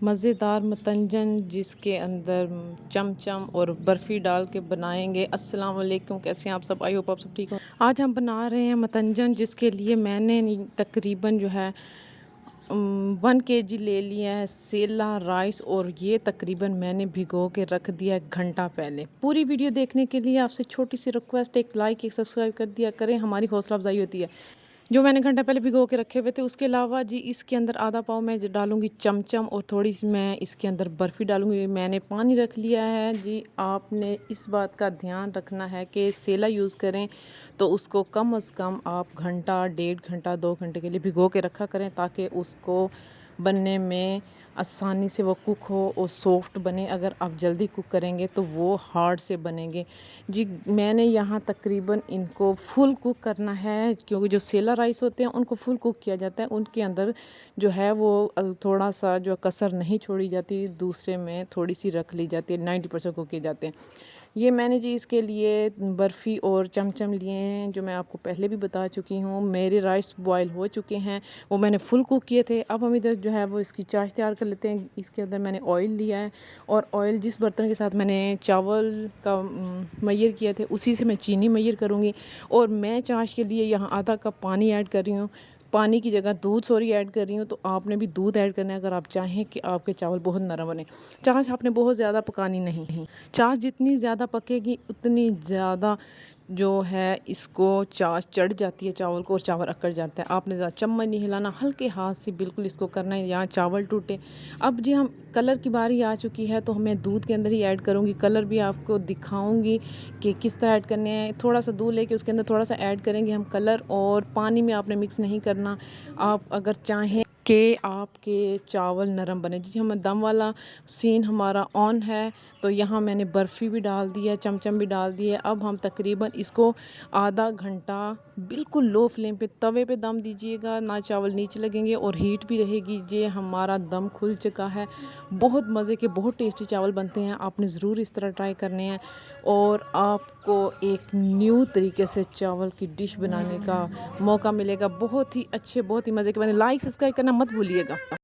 मज़ेदार मतंजन जिसके अंदर चमचम और बर्फ़ी डाल के बनाएंगे। अस्सलाम वालेकुम, कैसे हैं आप सब? आई होप आप सब ठीक हो। आज हम बना रहे हैं मतंजन, जिसके लिए मैंने तकरीबन जो है 1 kg ले लिया है सेला राइस, और ये तकरीबन मैंने भिगो के रख दिया है घंटा पहले। पूरी वीडियो देखने के लिए आपसे छोटी सी रिक्वेस्ट, एक लाइक एक सब्सक्राइब कर दिया करें, हमारी हौसला अफजाई होती है। जो मैंने घंटा पहले भिगो के रखे हुए थे, उसके अलावा जी इसके अंदर आधा पाव मैं डालूंगी चमचम, और थोड़ी सी मैं इसके अंदर बर्फ़ी डालूंगी। मैंने पानी रख लिया है जी। आपने इस बात का ध्यान रखना है कि सेला यूज़ करें तो उसको कम अज़ कम आप घंटा, 1.5 घंटा, 2 घंटे के लिए भिगो के रखा करें, ताकि उसको बनने में आसानी से वो कुक हो और सॉफ्ट बने। अगर आप जल्दी कुक करेंगे तो वो हार्ड से बनेंगे जी। मैंने यहाँ तकरीबन इनको फुल कुक करना है, क्योंकि जो सेला राइस होते हैं उनको फुल कुक किया जाता है। उनके अंदर जो है वो थोड़ा सा जो कसर नहीं छोड़ी जाती, दूसरे में थोड़ी सी रख ली जाती है। 90% कुक किए जाते हैं। ये मैंने जी इसके लिए बर्फ़ी और चमचम लिए हैं, जो मैं आपको पहले भी बता चुकी हूँ। मेरे राइस बॉयल हो चुके हैं, वो मैंने फुल कुक किए थे। अब हम इधर जो है वो इसकी चाश तैयार कर लेते हैं। इसके अंदर मैंने ऑयल लिया है, और ऑयल जिस बर्तन के साथ मैंने चावल का मैयर किए थे, उसी से मैं चीनी मैयर करूँगी। और मैं चाश के लिए यहाँ आधा कप पानी ऐड कर रही हूँ। पानी की जगह दूध ऐड कर रही हूँ, तो आपने भी दूध ऐड करना है अगर आप चाहें कि आपके चावल बहुत नरम बने। चाश आपने बहुत ज़्यादा पकानी नहीं। चाश जितनी ज़्यादा पकेगी उतनी ज़्यादा जो है इसको चाश चढ़ जाती है चावल को, और चावल अकड़ जाता है। आपने ज़्यादा चम्मच नहीं हिलाना, हल्के हाथ से बिल्कुल इसको करना है, यहाँ चावल टूटे। अब जी हम कलर की बारी आ चुकी है, तो मैं दूध के अंदर ही ऐड करूँगी। कलर भी आपको दिखाऊँगी कि किस तरह ऐड करने हैं। थोड़ा सा दूध लेके उसके अंदर थोड़ा सा ऐड करेंगे हम कलर, और पानी में आपने मिक्स नहीं करना। आप अगर चाहें कि आपके चावल नरम बने जी, हम दम वाला सीन हमारा ऑन है, तो यहाँ मैंने बर्फ़ी भी डाल दी है, चमचम भी डाल दिए। अब हम तकरीबन इसको आधा घंटा बिल्कुल लो फ्लेम पे तवे पे दम दीजिएगा, ना चावल नीचे लगेंगे और हीट भी रहेगी। ये हमारा दम खुल चुका है। बहुत मज़े के, बहुत टेस्टी चावल बनते हैं। आपने ज़रूर इस तरह ट्राई करने हैं, और आपको एक न्यू तरीके से चावल की डिश बनाने का मौका मिलेगा। बहुत ही अच्छे, बहुत ही मज़े के बने। लाइक सब्सक्राइब करना मत भूलिएगा।